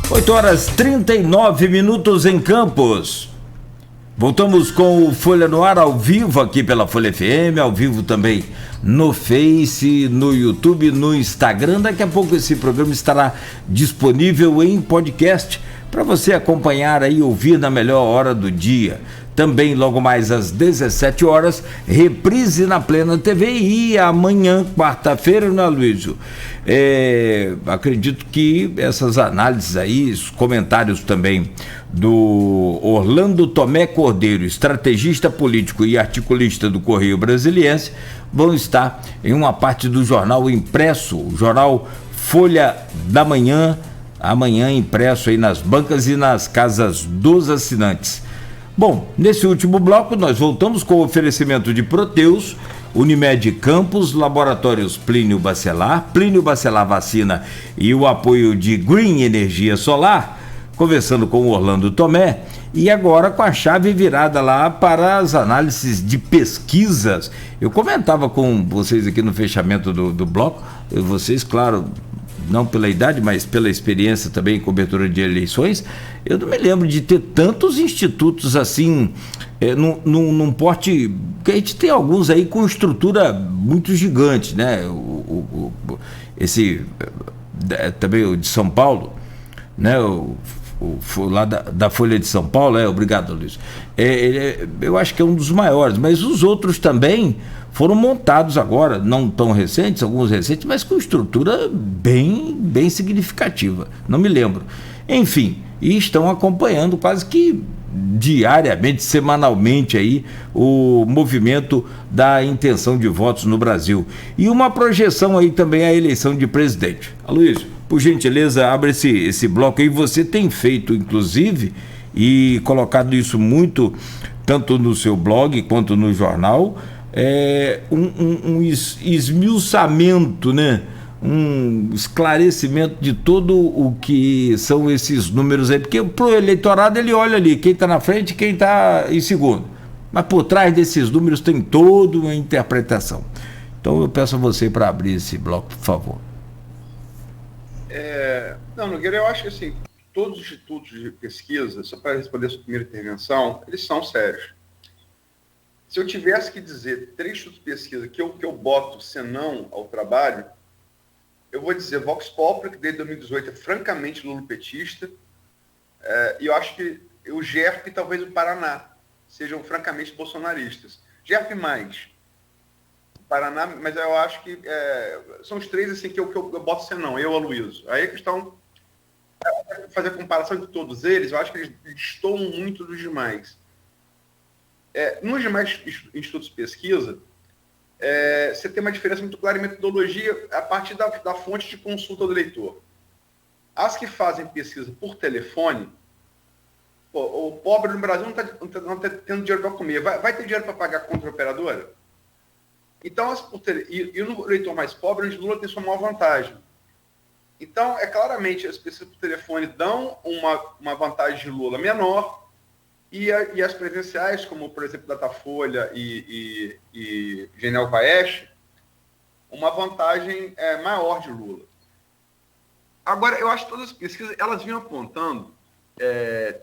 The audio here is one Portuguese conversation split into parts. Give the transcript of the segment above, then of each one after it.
8h39 em Campos. Voltamos com o Folha no Ar ao vivo aqui pela Folha FM, ao vivo também no Face, no YouTube, no Instagram. Daqui a pouco esse programa estará disponível em podcast para você acompanhar aí, ouvir na melhor hora do dia. Também logo mais às 17 horas, reprise na Plena TV e amanhã, quarta-feira, né, Luísio? Acredito que essas análises aí, os comentários também do Orlando Tomé Cordeiro, estrategista político e articulista do Correio Brasiliense, vão estar em uma parte do jornal impresso, o jornal Folha da Manhã, amanhã impresso aí nas bancas e nas casas dos assinantes. Bom, nesse último bloco nós voltamos com o oferecimento de Proteus, Unimed Campos, Laboratórios Plínio Bacelar Vacina e o apoio de Green Energia Solar, conversando com o Orlando Tomé, e agora com a chave virada lá para as análises de pesquisas. Eu comentava com vocês aqui no fechamento do bloco, vocês, claro, não pela idade, mas pela experiência também em cobertura de eleições, eu não me lembro de ter tantos institutos assim, num porte, que a gente tem alguns aí com estrutura muito gigante, né? Também o de São Paulo, né? Lá da Folha de São Paulo, obrigado, Luiz. Eu acho que é um dos maiores, mas os outros também foram montados agora, não tão recentes, alguns recentes, mas com estrutura bem significativa. Não me lembro. Enfim, e estão acompanhando quase que diariamente, semanalmente aí, o movimento da intenção de votos no Brasil. E uma projeção aí também à eleição de presidente. Aloysio, por gentileza, abre esse bloco aí. Você tem feito, inclusive, e colocado isso muito, tanto no seu blog quanto no jornal, um esmiuçamento, né? Um esclarecimento de todo o que são esses números aí, porque pro eleitorado ele olha ali quem está na frente e quem está em segundo, mas por trás desses números tem toda uma interpretação. Então eu peço a você para abrir esse bloco, por favor. Não, Nogueira, eu acho que assim, todos os institutos de pesquisa, só para responder a sua primeira intervenção, eles são sérios. Se eu tivesse que dizer 3 institutos de pesquisa que eu boto senão ao trabalho, eu vou dizer Vox Populi, que desde 2018 é francamente lulopetista, e eu acho que o GERP e talvez o Paraná sejam francamente bolsonaristas. GERP mais, Paraná, mas eu acho que são os 3 assim, que eu boto senão, eu, Aloysio. Aí a questão é fazer a comparação de todos eles, eu acho que eles destoam muito dos demais. Nos demais institutos de pesquisa, você tem uma diferença muito clara em metodologia a partir da fonte de consulta do eleitor. As que fazem pesquisa por telefone, o pobre no Brasil não está tendo dinheiro para comer. Vai ter dinheiro para pagar contra a operadora? Então, e no eleitor mais pobre, o Lula tem sua maior vantagem. Então, claramente, as pesquisas por telefone dão uma vantagem de Lula menor, e as presenciais, como, por exemplo, Datafolha e Genial Paes, uma vantagem maior de Lula. Agora, eu acho que todas as pesquisas, elas vinham apontando,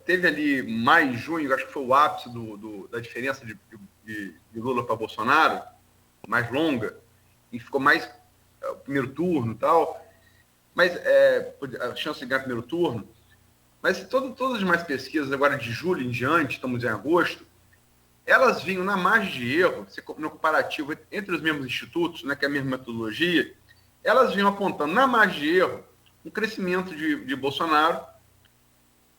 teve ali maio, junho, acho que foi o ápice da diferença de Lula para Bolsonaro, mais longa, e ficou mais primeiro turno e tal, mas a chance de ganhar primeiro turno. Mas todas as demais pesquisas, agora de julho em diante, estamos em agosto, elas vinham na margem de erro, no comparativo entre os mesmos institutos, né, que é a mesma metodologia, elas vinham apontando na margem de erro um crescimento de Bolsonaro,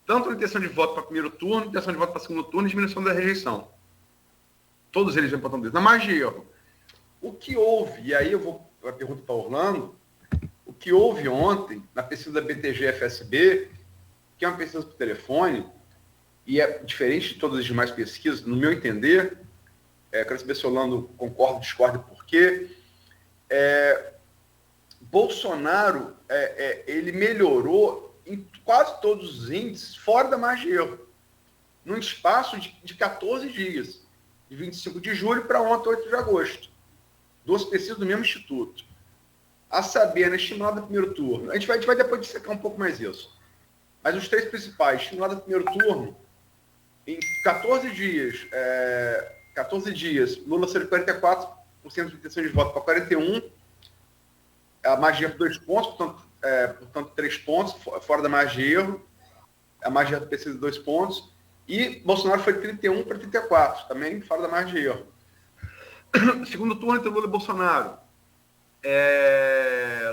tanto na intenção de voto para primeiro turno, intenção de voto para segundo turno e diminuição da rejeição. Todos eles vêm apontando isso, na margem de erro. O que houve, e aí eu vou a pergunta para Orlando, o que houve ontem na pesquisa da BTG-FSB, que é uma pesquisa por telefone, e é diferente de todas as demais pesquisas, no meu entender, quero saber se o Orlando concorda ou discorda por quê. Bolsonaro, ele melhorou em quase todos os índices fora da margem de erro, num espaço de 14 dias, de 25 de julho para ontem, 8 de agosto. 2 pesquisas do mesmo instituto. A saber, na estimada do primeiro turno, a gente vai depois dissecar um pouco mais isso. Mas os 3 principais, lá do primeiro turno, em 14 dias, Lula saiu de 44% de intenção de voto para 41%, a margem de erro 2 pontos, portanto 3 pontos, fora da margem de erro, a margem de erro do PC de 2 pontos, e Bolsonaro foi de 31 para 34, também fora da margem de erro. Segundo turno entre Lula e Bolsonaro,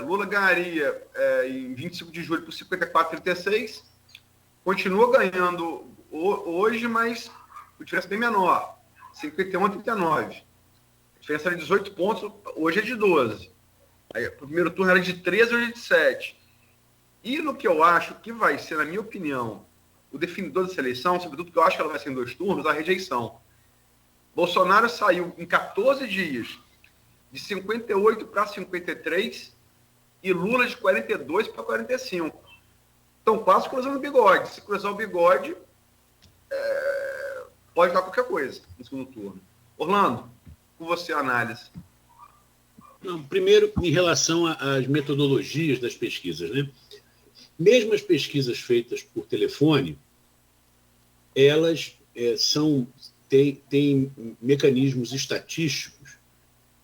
Lula ganharia em 25 de julho por 54,36, continua ganhando hoje, mas a diferença é bem menor, 51,39. A diferença era de 18 pontos, hoje é de 12. Aí, o primeiro turno era de 13, hoje é de 7. E no que eu acho que vai ser, na minha opinião, o definidor dessa eleição, sobretudo que eu acho que ela vai ser em 2 turnos, a rejeição. Bolsonaro saiu em 14 dias de 58 para 53 e Lula de 42 para 45. Estão quase cruzando o bigode. Se cruzar o bigode, pode dar qualquer coisa no segundo turno. Orlando, com você a análise. Não, primeiro, em relação às metodologias das pesquisas, né? Mesmo as pesquisas feitas por telefone, elas têm mecanismos estatísticos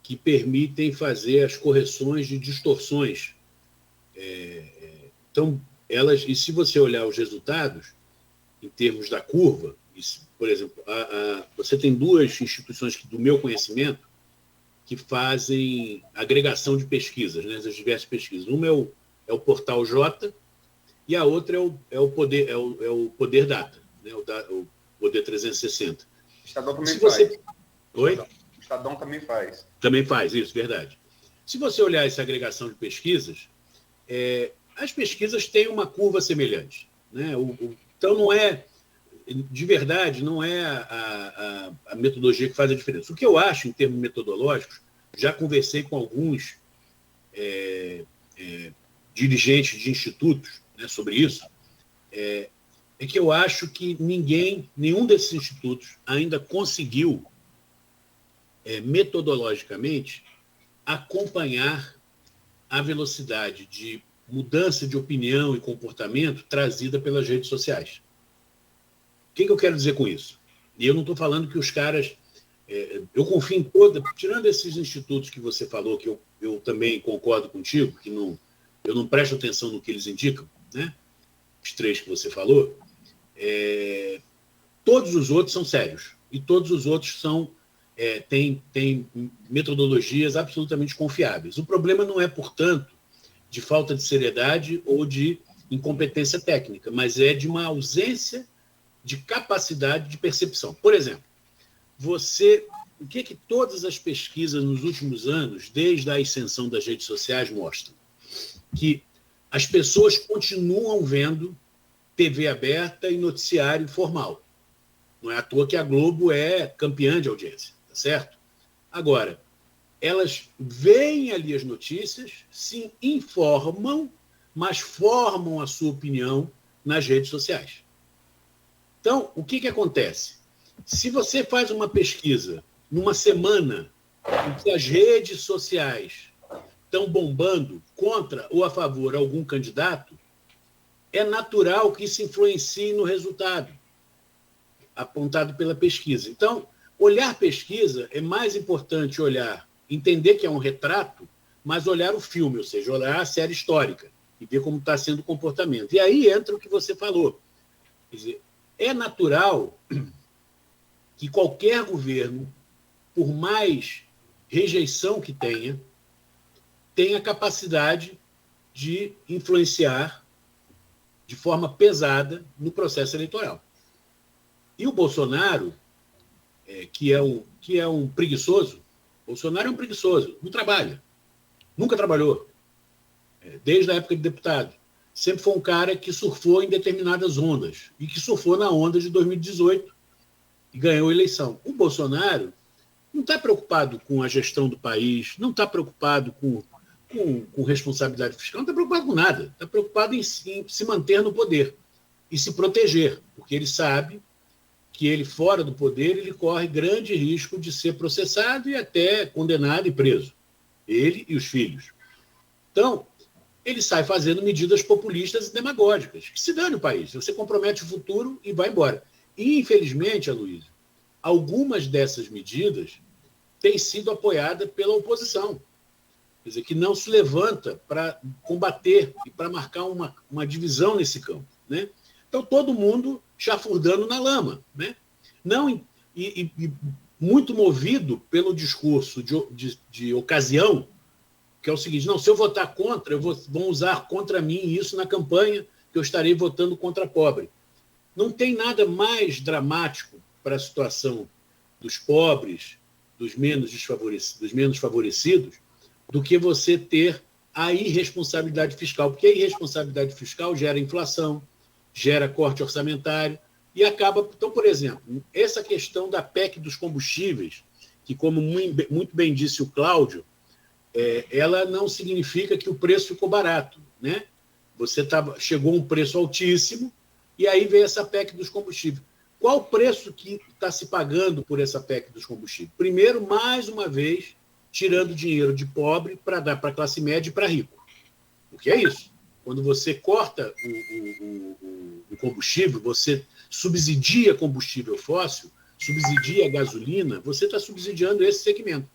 que permitem fazer as correções de distorções. Então, e se você olhar os resultados, em termos da curva, por exemplo, você tem 2 instituições do meu conhecimento que fazem agregação de pesquisas, né, das diversas pesquisas. Uma é o Portal J e a outra é o Poder Data, né, o Poder 360. O Estadão também faz. Oi? O Estadão também faz. Também faz, isso, verdade. Se você olhar essa agregação de pesquisas, as pesquisas têm uma curva semelhante, né? Então, não é, de verdade, não é a metodologia que faz a diferença. O que eu acho, em termos metodológicos, já conversei com alguns dirigentes de institutos, né, sobre isso, é que eu acho que nenhum desses institutos ainda conseguiu, metodologicamente, acompanhar a velocidade de mudança de opinião e comportamento trazida pelas redes sociais. O que eu quero dizer com isso? E eu não estou falando que os caras... eu confio em tirando esses institutos que você falou, que eu também concordo contigo, que eu não presto atenção no que eles indicam, né? Os 3 que você falou, todos os outros são sérios. E todos os outros têm metodologias absolutamente confiáveis. O problema não é, portanto, de falta de seriedade ou de incompetência técnica, mas é de uma ausência de capacidade de percepção. Por exemplo, o que todas as pesquisas nos últimos anos, desde a ascensão das redes sociais, mostram? Que as pessoas continuam vendo TV aberta e noticiário formal. Não é à toa que a Globo é campeã de audiência, tá certo? Agora, elas veem ali as notícias, se informam, mas formam a sua opinião nas redes sociais. Então, o que acontece? Se você faz uma pesquisa numa semana em que as redes sociais estão bombando contra ou a favor de algum candidato, é natural que isso influencie no resultado apontado pela pesquisa. Então, olhar pesquisa é mais importante entender que é um retrato, mas olhar o filme, ou seja, olhar a série histórica e ver como está sendo o comportamento. E aí entra o que você falou. Quer dizer, é natural que qualquer governo, por mais rejeição que tenha capacidade de influenciar de forma pesada no processo eleitoral. E o Bolsonaro, que é um preguiçoso, Bolsonaro é um preguiçoso, não trabalha, nunca trabalhou, desde a época de deputado. Sempre foi um cara que surfou em determinadas ondas, e que surfou na onda de 2018 e ganhou a eleição. O Bolsonaro não está preocupado com a gestão do país, não está preocupado com responsabilidade fiscal, não está preocupado com nada. Está preocupado em se manter no poder e se proteger, porque ele sabe que ele, fora do poder, ele corre grande risco de ser processado e até condenado e preso. Ele e os filhos. Então, ele sai fazendo medidas populistas e demagógicas, que se dane o país. Você compromete o futuro e vai embora. E, infelizmente, Aloysio, algumas dessas medidas têm sido apoiadas pela oposição. Quer dizer, que não se levanta para combater e para marcar uma divisão nesse campo. Né? Então, todo mundo chafurdando na lama. Né? Não, e muito movido pelo discurso de ocasião, que é o seguinte: não, se eu votar contra, vão usar contra mim isso na campanha, que eu estarei votando contra pobre. Não tem nada mais dramático para a situação dos pobres, dos menos favorecidos, do que você ter a irresponsabilidade fiscal, porque a irresponsabilidade fiscal gera inflação, gera corte orçamentário e acaba... Então, por exemplo, essa questão da PEC dos combustíveis, que, como muito bem disse o Cláudio, ela não significa que o preço ficou barato. Né? Chegou a um preço altíssimo e aí veio essa PEC dos combustíveis. Qual o preço que está se pagando por essa PEC dos combustíveis? Primeiro, mais uma vez, tirando dinheiro de pobre para dar para a classe média e para rico. Porque é isso. Quando você corta o combustível, você subsidia combustível fóssil, subsidia a gasolina, você está subsidiando esse segmento.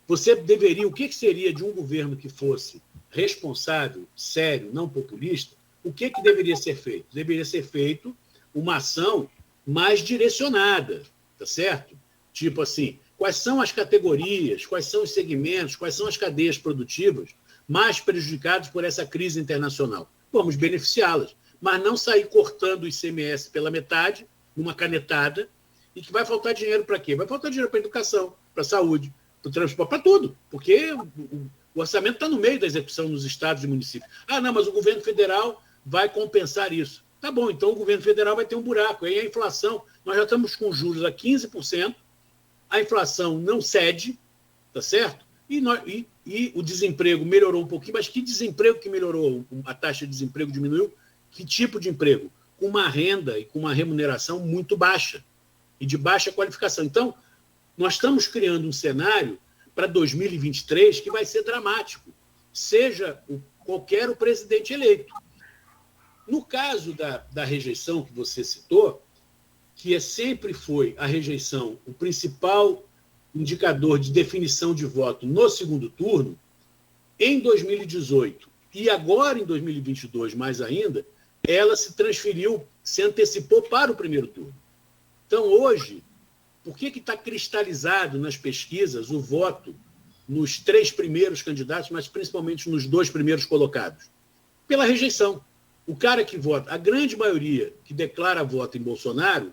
Você deveria... O que seria de um governo que fosse responsável, sério, não populista? O que deveria ser feito? Deveria ser feito uma ação mais direcionada, tá certo? Tipo assim, quais são as categorias, quais são os segmentos, quais são as cadeias produtivas mais prejudicadas por essa crise internacional? Vamos beneficiá-las, mas não sair cortando o ICMS pela metade, numa canetada, e que vai faltar dinheiro para quê? Vai faltar dinheiro para a educação, para a saúde, para o transporte, para tudo, porque o orçamento está no meio da execução nos estados e municípios. Ah, não, mas o governo federal vai compensar isso. Tá bom, então o governo federal vai ter um buraco. Aí a inflação, nós já estamos com juros a 15%, a inflação não cede, tá certo? E o desemprego melhorou um pouquinho, mas que desemprego que melhorou? A taxa de desemprego diminuiu? Que tipo de emprego? Com uma renda e com uma remuneração muito baixa e de baixa qualificação. Então, nós estamos criando um cenário para 2023 que vai ser dramático, seja qualquer o presidente eleito. No caso da rejeição que você citou, que sempre foi a rejeição o principal indicador de definição de voto no segundo turno, em 2018 e agora em 2022 mais ainda, ela se transferiu, se antecipou para o primeiro turno. Então, hoje, por que está cristalizado nas pesquisas o voto nos 3 primeiros candidatos, mas principalmente nos 2 primeiros colocados? Pela rejeição. O cara que vota, a grande maioria que declara voto em Bolsonaro,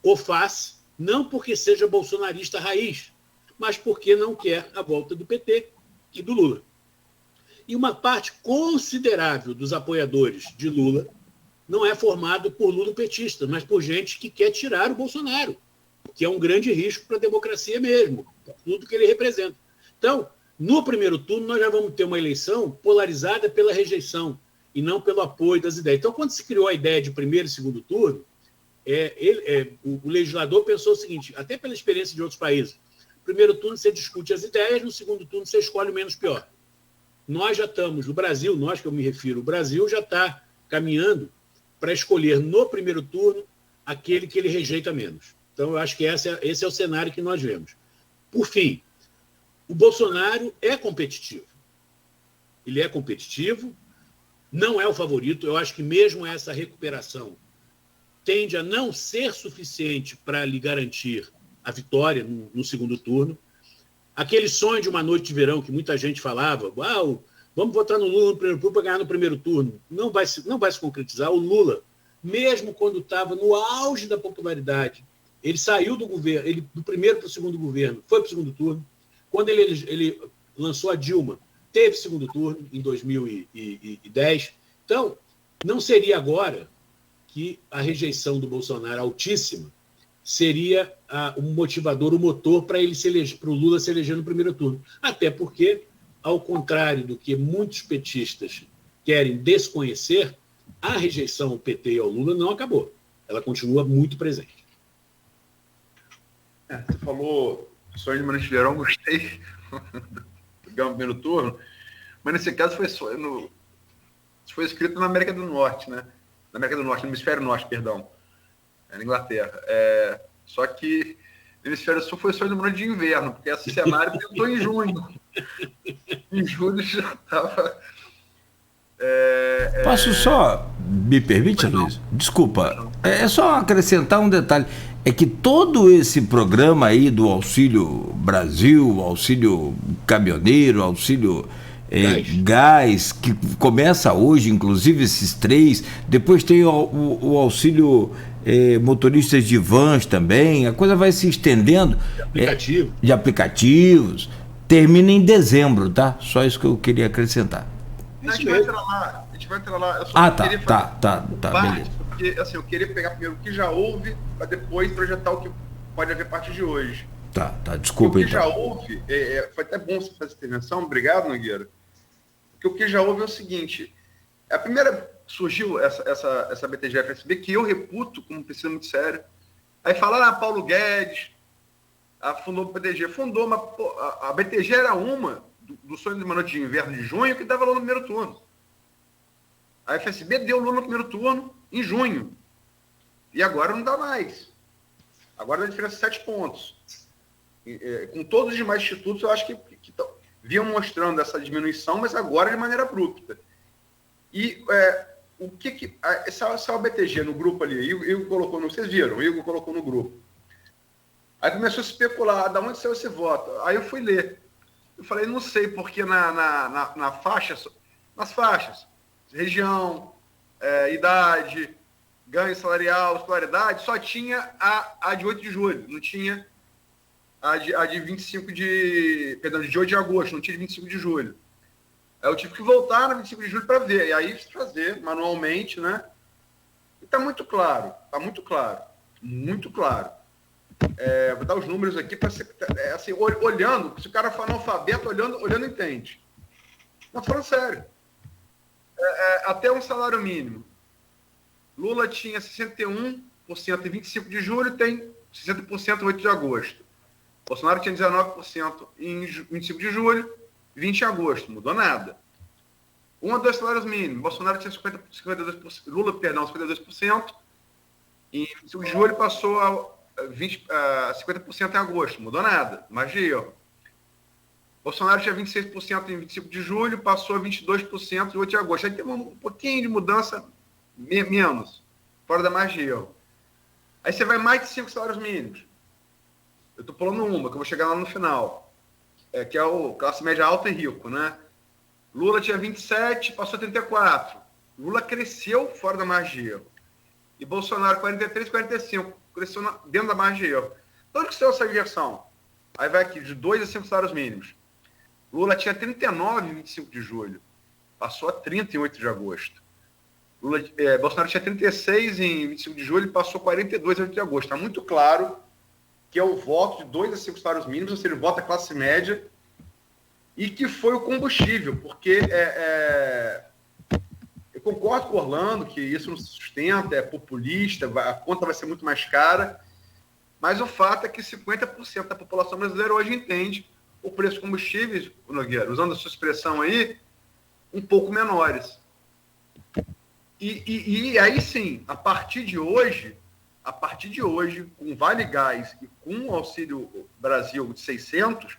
o faz não porque seja bolsonarista raiz, mas porque não quer a volta do PT e do Lula. E uma parte considerável dos apoiadores de Lula não é formado por lulopetistas, mas por gente que quer tirar o Bolsonaro, que é um grande risco para a democracia mesmo, para tudo que ele representa. Então, no primeiro turno, nós já vamos ter uma eleição polarizada pela rejeição e não pelo apoio das ideias. Então, quando se criou a ideia de primeiro e segundo turno, o legislador pensou o seguinte, até pela experiência de outros países: no primeiro turno você discute as ideias, no segundo turno você escolhe o menos pior. Nós já estamos, o Brasil, nós que eu me refiro, o Brasil já está caminhando para escolher no primeiro turno aquele que ele rejeita menos. Então, eu acho que esse é o cenário que nós vemos. Por fim, o Bolsonaro é competitivo. Ele é competitivo, não é o favorito. Eu acho que mesmo essa recuperação tende a não ser suficiente para lhe garantir a vitória no segundo turno. Aquele sonho de uma noite de verão que muita gente falava, vamos votar no Lula no primeiro turno para ganhar no primeiro turno, não vai se concretizar. O Lula, mesmo quando estava no auge da popularidade, ele saiu do governo, ele do primeiro para o segundo governo, foi para o segundo turno. Quando ele lançou a Dilma, teve segundo turno em 2010. Então, não seria agora que a rejeição do Bolsonaro altíssima seria o motivador, o motor para o Lula se eleger no primeiro turno. Até porque, ao contrário do que muitos petistas querem desconhecer, a rejeição ao PT e ao Lula não acabou. Ela continua muito presente. Você falou sonho de Manete Verão, gostei. Ganhar o primeiro turno. Mas nesse caso foi sonho Isso foi escrito na América do Norte, né? Na América do Norte, no Hemisfério Norte, perdão. Na Inglaterra. Só que no Hemisfério Sul foi só no ano de inverno, porque esse cenário pintou em junho. Em julho já estava... Posso só... Me permite, Luiz? Desculpa. É só acrescentar um detalhe. É que todo esse programa aí do Auxílio Brasil, Auxílio Caminhoneiro, Auxílio Gás, que começa hoje, inclusive esses 3, depois tem o Auxílio motoristas de vans também, a coisa vai se estendendo. De aplicativos. Termina em dezembro, tá? Só isso que eu queria acrescentar. A gente vai entrar lá. Eu só queria beleza. Porque, assim, eu queria pegar primeiro o que já houve, para depois projetar o que pode haver a partir de hoje. Tá, desculpa. O que já houve, foi até bom você fazer essa intervenção, obrigado, Nogueira. Porque o que já houve é o seguinte: a primeira surgiu essa BTG-FSB, que eu reputo como pesquisa muito séria. Aí falaram, Paulo Guedes fundou o BTG. Fundou, mas a BTG era uma do sonho do Manoel de Inverno de junho que dava Lula no primeiro turno. A FSB deu Lula no primeiro turno em junho. E agora não dá mais. Agora a diferença é 7 pontos. Com todos os demais institutos, eu acho que vinham mostrando essa diminuição, mas agora de maneira abrupta. E o que essa BTG no grupo ali, o Igor colocou, vocês viram, o Igor colocou no grupo. Aí começou a especular, da onde saiu esse voto? Aí eu fui ler. Eu falei, não sei, porque nas faixas, região, idade, ganho salarial, escolaridade, só tinha a de 8 de julho, não tinha a de 25 de 8 de agosto, não tinha de 25 de julho. Aí eu tive que voltar no 25 de julho para ver, e aí fazer manualmente, né? E está muito claro, muito claro. Vou dar os números aqui para ser assim, olhando, se o cara for analfabeto, olhando entende. Não, falando sério. Até um salário mínimo. Lula tinha 61% em 25 de julho, tem 60% em 8 de agosto. Bolsonaro tinha 19% em 25 de julho, 20% em agosto. Não mudou nada. 1 a 2 salários mínimos. Bolsonaro tinha 52%, Lula, perdão, 52%. Em 25 de julho passou a 50% em agosto. Não mudou nada. Magia. Bolsonaro tinha 26% em 25 de julho, passou a 22% em 8 de agosto. Aí tem um pouquinho de mudança, menos, fora da magia. Aí você vai mais de 5 salários mínimos. Eu estou pulando uma, que eu vou chegar lá no final. Que é o classe média alta e rico, né? Lula tinha 27, passou a 34. Lula cresceu fora da magia. E Bolsonaro 43, 45. Cresceu dentro da magia. Onde que saiu essa inversão? Aí vai aqui, de 2 a 5 salários mínimos. Lula tinha 39 em 25 de julho. Passou a 30 em 8 de agosto. Bolsonaro tinha 36 em 25 de julho e passou a 42 em 8 de agosto. Está muito claro que é o voto de 2 a 5 salários mínimos, ou seja, ele vota a classe média, e que foi o combustível, porque eu concordo com o Orlando que isso não se sustenta, é populista, a conta vai ser muito mais cara, mas o fato é que 50% da população brasileira hoje entende o preço de combustíveis, Nogueira, usando a sua expressão aí, um pouco menores. E aí sim, a partir de hoje, com Vale Gás e com o Auxílio Brasil de 600,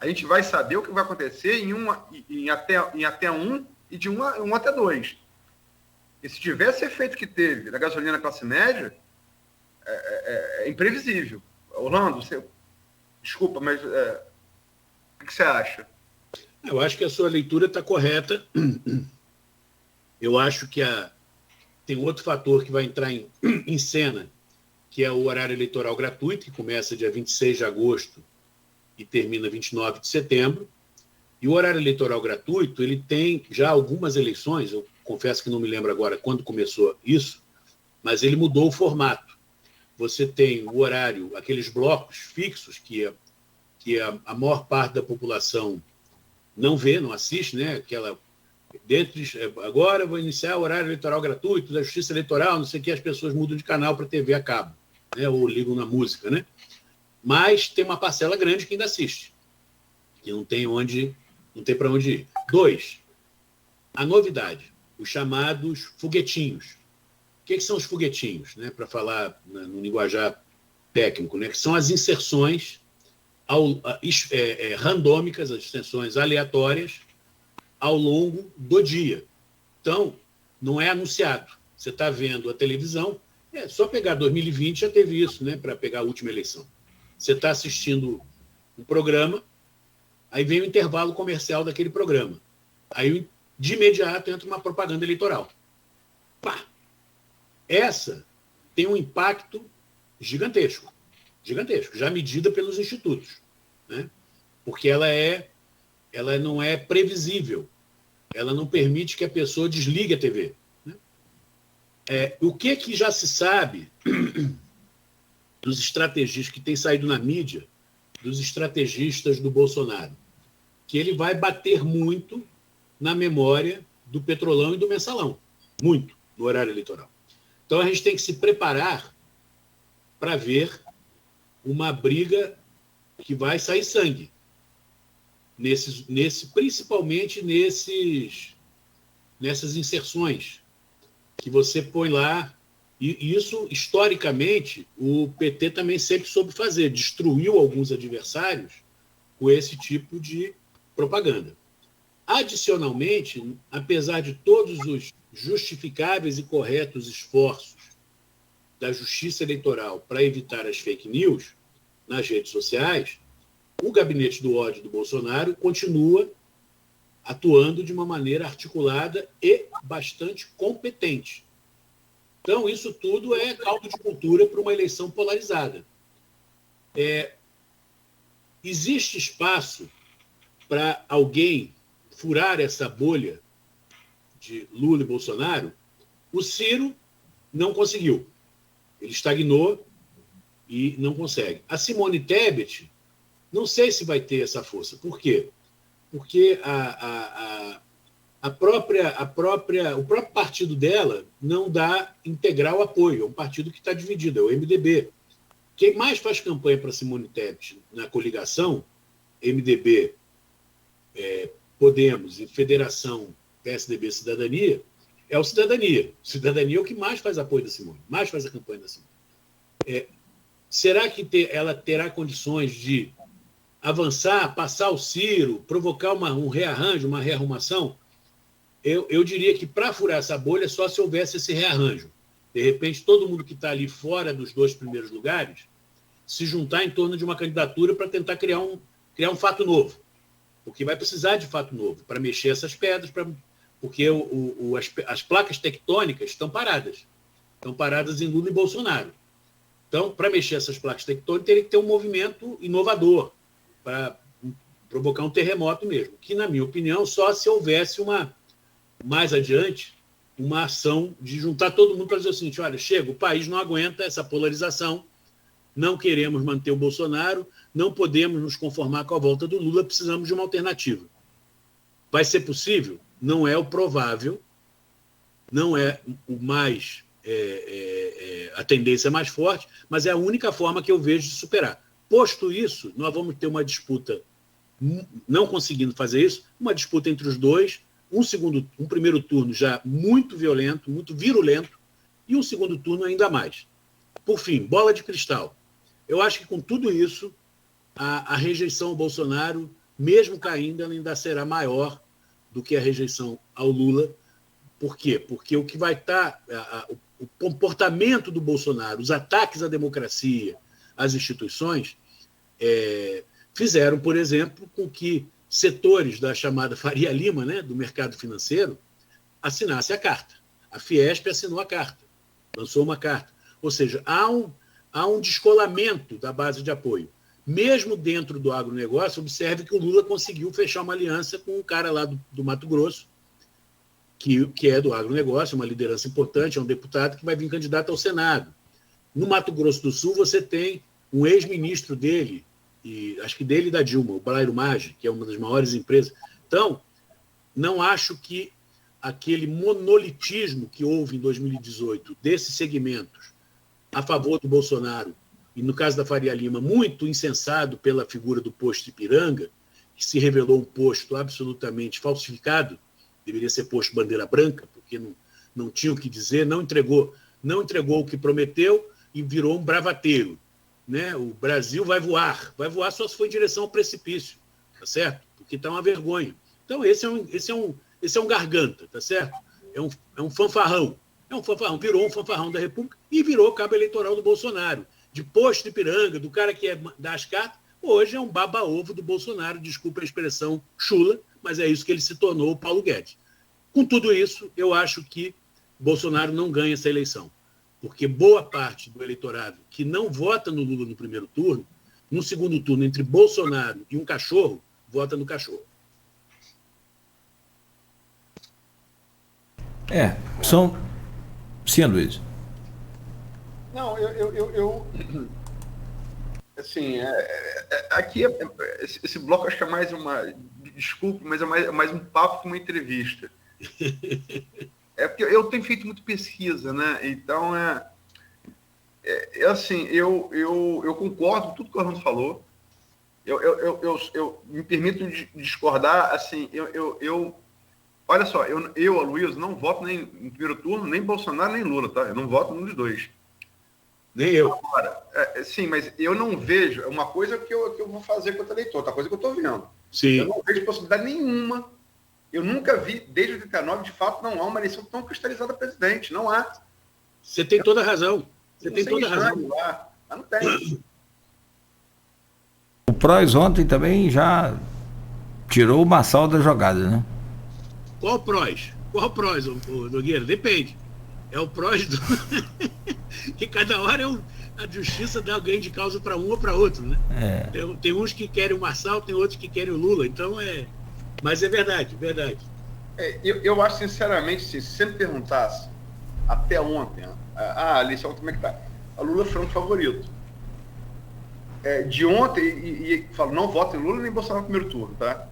a gente vai saber o que vai acontecer em até 1 e de 1 até 2. E se tivesse efeito que teve na gasolina classe média, é imprevisível. Orlando, desculpa, mas o que você acha? Eu acho que a sua leitura está correta. Eu acho que tem outro fator que vai entrar em cena, que é o horário eleitoral gratuito, que começa dia 26 de agosto e termina 29 de setembro. E o horário eleitoral gratuito, ele tem já algumas eleições, eu confesso que não me lembro agora quando começou isso, mas ele mudou o formato. Você tem o horário, aqueles blocos fixos que a maior parte da população não vê, não assiste, né? Agora eu vou iniciar o horário eleitoral gratuito da Justiça Eleitoral, não sei o que, as pessoas mudam de canal para TV a cabo, né? Ou ligam na música, né? Mas tem uma parcela grande que ainda assiste, que não tem para onde ir. 2, a novidade. os chamados foguetinhos. O que são os foguetinhos, né? Para falar no linguajar técnico, né? Que são as inserções randômicas, as inserções aleatórias ao longo do dia. Então, não é anunciado. Você está vendo a televisão, é só pegar 2020, já teve isso, né? Para pegar a última eleição. Você está assistindo um programa, aí vem o intervalo comercial daquele programa. Aí, de imediato, entra uma propaganda eleitoral. Pá! Essa tem um impacto gigantesco, já medida pelos institutos, né? Porque ela não é previsível, ela não permite que a pessoa desligue a TV. Né? O que já se sabe dos estrategistas que têm saído na mídia, dos estrategistas do Bolsonaro? Que ele vai bater muito na memória do Petrolão e do Mensalão, muito, no horário eleitoral. Então, a gente tem que se preparar para ver uma briga que vai sair sangue, principalmente nessas inserções que você põe lá. E isso, historicamente, o PT também sempre soube fazer, destruiu alguns adversários com esse tipo de propaganda. Adicionalmente, apesar de todos os justificáveis e corretos esforços da Justiça Eleitoral para evitar as fake news nas redes sociais, o gabinete do ódio do Bolsonaro continua atuando de uma maneira articulada e bastante competente. Então, isso tudo é caldo de cultura para uma eleição polarizada. Existe espaço para alguém furar essa bolha de Lula e Bolsonaro? O Ciro não conseguiu. Ele estagnou e não consegue. A Simone Tebet, não sei se vai ter essa força. Por quê? Porque o próprio partido dela não dá integral apoio. É um partido que está dividido, é o MDB. Quem mais faz campanha para Simone Tebet na coligação, MDB, Podemos e Federação PSDB Cidadania, é o Cidadania. O Cidadania é o que mais faz apoio da Simone, mais faz a campanha da Simone. Será que ela terá condições de avançar, passar o Ciro, provocar um rearranjo, uma rearrumação? Eu diria que para furar essa bolha só se houvesse esse rearranjo. De repente, todo mundo que está ali fora dos 2 primeiros lugares se juntar em torno de uma candidatura para tentar criar um fato novo. Porque vai precisar de fato novo para mexer essas pedras, porque as placas tectônicas estão paradas. Estão paradas em Lula e Bolsonaro. Então, para mexer essas placas tectônicas, teria que ter um movimento inovador, para provocar um terremoto mesmo. Que, na minha opinião, só se houvesse mais adiante, uma ação de juntar todo mundo para dizer o seguinte: olha, chega, o país não aguenta essa polarização, não queremos manter o Bolsonaro, não podemos nos conformar com a volta do Lula, precisamos de uma alternativa. Vai ser possível? Não é o provável, não é o mais a tendência mais forte, mas é a única forma que eu vejo de superar. Posto isso, nós vamos ter uma disputa, não conseguindo fazer isso, uma disputa entre os dois, um primeiro turno já muito violento, muito virulento, e um segundo turno ainda mais. Por fim, bola de cristal. Eu acho que com tudo isso, a rejeição ao Bolsonaro, mesmo caindo, ela ainda será maior do que a rejeição ao Lula. Por quê? Porque o que vai estar... o comportamento do Bolsonaro, os ataques à democracia, às instituições, fizeram, por exemplo, com que setores da chamada Faria Lima, né, do mercado financeiro, assinassem a carta. A Fiesp assinou a carta, lançou uma carta. Ou seja, há um descolamento da base de apoio. Mesmo dentro do agronegócio, observe que o Lula conseguiu fechar uma aliança com um cara lá do Mato Grosso, que é do agronegócio, uma liderança importante, é um deputado que vai vir candidato ao Senado. No Mato Grosso do Sul, você tem um ex-ministro dele, e acho que dele e da Dilma, o Blairo Maggi, que é uma das maiores empresas. Então, não acho que aquele monolitismo que houve em 2018 desses segmentos a favor do Bolsonaro, e no caso da Faria Lima, muito incensado pela figura do posto Ipiranga, que se revelou um posto absolutamente falsificado, deveria ser posto bandeira branca, porque porque não tinha o que dizer, não entregou o que prometeu e virou um bravateiro, né? O Brasil vai voar só se for em direção ao precipício, tá certo? Porque está uma vergonha. Então, esse é um garganta, tá certo? É um fanfarrão. Virou um fanfarrão da República e virou cabo eleitoral do Bolsonaro. De posto de Ipiranga, do cara que dá as cartas, hoje é um baba-ovo do Bolsonaro, desculpa a expressão chula, mas é isso que ele se tornou, o Paulo Guedes. Com tudo isso, eu acho que Bolsonaro não ganha essa eleição, porque boa parte do eleitorado que não vota no Lula no primeiro turno, no segundo turno, entre Bolsonaro e um cachorro, vota no cachorro. São... Sim, Luiz. Não, eu assim, aqui esse bloco acho que é mais uma, desculpe, mas é mais um papo que uma entrevista. É porque eu tenho feito muito pesquisa, né? Então assim, eu concordo com tudo que o Orlando falou. Eu me permito discordar, assim, olha só, eu, Aloysio, não voto nem no primeiro turno, nem Bolsonaro, nem Lula, tá? Eu não voto nenhum dos dois. Nem eu. Agora, sim, mas eu não vejo, uma coisa que eu vou fazer contra eleitor, outra coisa que eu estou vendo. Sim. Eu não vejo possibilidade nenhuma. Eu nunca vi, desde 89, de fato, não há uma eleição tão cristalizada presidente. Não há. Você tem toda a razão. Você tem toda a razão. Lá, mas não tem. O Prois ontem também já tirou o Massal da jogada, né? Qual Prois? Nogueira? Depende. É o Prois do... que cada hora a justiça dá ganho de causa para um ou para outro, né? Tem uns que querem o Marçal, tem outros que querem o Lula. Então Mas é verdade. Eu acho, sinceramente, se você me perguntasse até ontem, a eleição como é que tá? A Lula foi um favorito. De ontem, e falo, não voto em Lula nem Bolsonaro no primeiro turno, tá?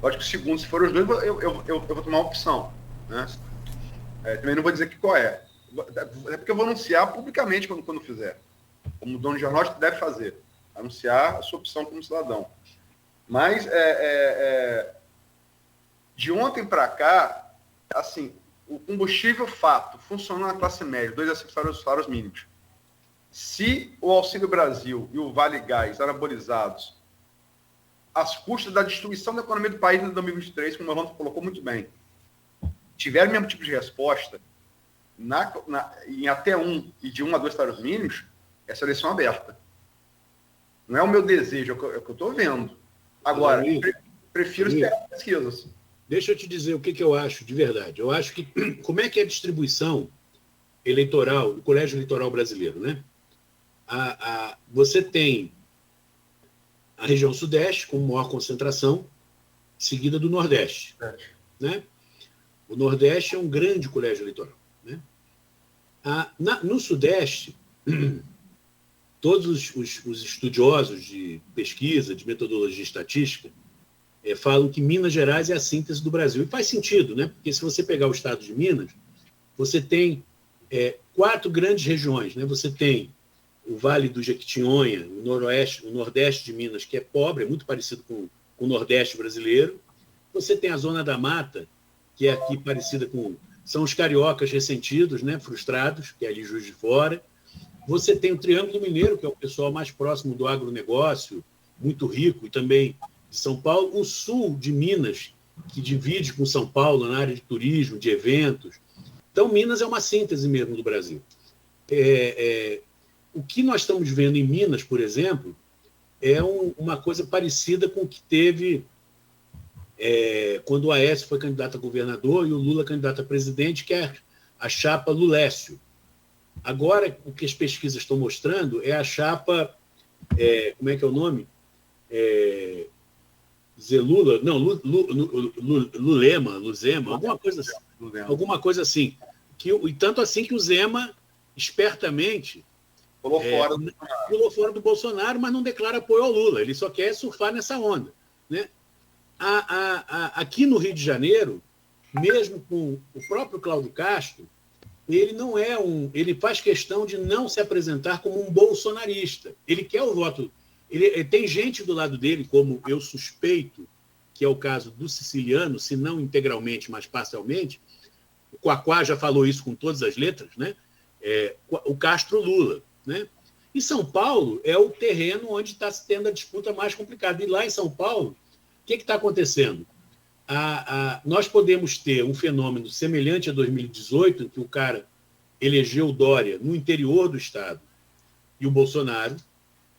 Lógico que o segundo, se for os dois, eu vou tomar uma opção, né? Também não vou dizer qual é. É porque eu vou anunciar publicamente quando fizer. Como dono de jornal, acho que deve fazer. Anunciar a sua opção como cidadão. Mas, de ontem para cá, assim, o combustível fato funcionou na classe média, 2 a 5 salários mínimos. Se o Auxílio Brasil e o Vale Gás anabolizados, as custas da destruição da economia do país em 2023, como o Orlando colocou muito bem, tiverem o mesmo tipo de resposta, em até 1 e de 1 a 2 salários mínimos, essa eleição é aberta. Não é o meu desejo, é o que eu estou vendo. Agora, prefiro esperar pesquisas. Deixa eu te dizer o que eu acho de verdade. Eu acho que, como é que é a distribuição eleitoral, o colégio eleitoral brasileiro, né? Você tem a região sudeste com maior concentração, seguida do nordeste, né? O nordeste é um grande colégio eleitoral, né? No sudeste, todos os estudiosos de pesquisa, de metodologia estatística, falam que Minas Gerais é a síntese do Brasil. E faz sentido, né? Porque se você pegar o estado de Minas, você tem 4 grandes regiões, né? Você tem o Vale do Jequitinhonha, o nordeste de Minas, que é pobre, é muito parecido com o nordeste brasileiro. Você tem a Zona da Mata, que é aqui parecida com... São os cariocas ressentidos, né? Frustrados, que é ali Juiz de Fora. Você tem o Triângulo Mineiro, que é o pessoal mais próximo do agronegócio, muito rico, e também de São Paulo. O sul de Minas, que divide com São Paulo na área de turismo, de eventos. Então, Minas é uma síntese mesmo do Brasil. O que nós estamos vendo em Minas, por exemplo, é uma coisa parecida com o que teve quando o Aécio foi candidato a governador e o Lula candidato a presidente, que é a chapa Lulécio. Agora, o que as pesquisas estão mostrando é a chapa... como é que é o nome? Zelula? Não, Luzema, alguma coisa assim. E tanto assim que o Zema, espertamente, pulou fora do Bolsonaro, mas não declara apoio ao Lula. Ele só quer surfar nessa onda, né? Aqui no Rio de Janeiro, mesmo com o próprio Cláudio Castro, ele não é ele faz questão de não se apresentar como um bolsonarista. Ele quer o voto. Ele tem gente do lado dele, como eu suspeito, que é o caso do Siciliano, se não integralmente, mas parcialmente, o Quaquá já falou isso com todas as letras, né? O Castro-Lula, né? E São Paulo é o terreno onde está se tendo a disputa mais complicada. E lá em São Paulo, o que está acontecendo? Nós podemos ter um fenômeno semelhante a 2018, em que o cara elegeu o Dória no interior do estado e o Bolsonaro,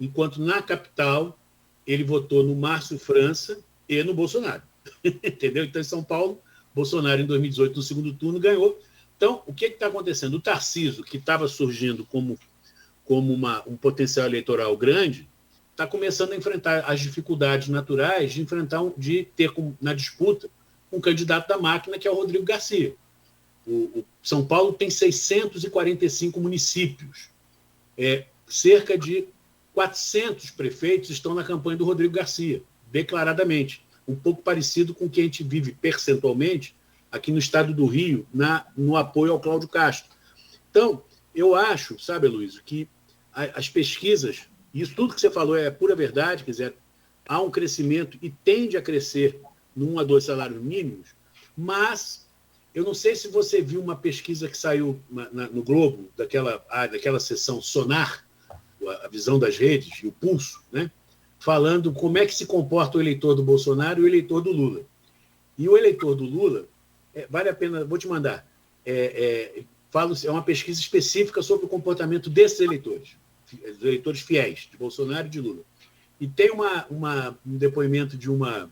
enquanto na capital ele votou no Márcio França e no Bolsonaro. Entendeu? Então, em São Paulo, Bolsonaro, em 2018, no segundo turno, ganhou. Então, o que está acontecendo? O Tarcísio, que estava surgindo como um potencial eleitoral grande, está começando a enfrentar as dificuldades naturais de ter na disputa um candidato da máquina, que é o Rodrigo Garcia. O São Paulo tem 645 municípios. Cerca de 400 prefeitos estão na campanha do Rodrigo Garcia, declaradamente. Um pouco parecido com o que a gente vive percentualmente aqui no estado do Rio, no apoio ao Cláudio Castro. Então, eu acho, sabe, Luiz, que as pesquisas, e isso tudo que você falou é pura verdade, quer dizer, há um crescimento e tende a crescer no 1 a 2 salários mínimos, mas eu não sei se você viu uma pesquisa que saiu no Globo, daquela sessão Sonar, a visão das redes e o pulso, né? Falando como é que se comporta o eleitor do Bolsonaro e o eleitor do Lula. E o eleitor do Lula, vale a pena, vou te mandar, é uma pesquisa específica sobre o comportamento desses eleitores, os eleitores fiéis de Bolsonaro e de Lula. E tem um depoimento de uma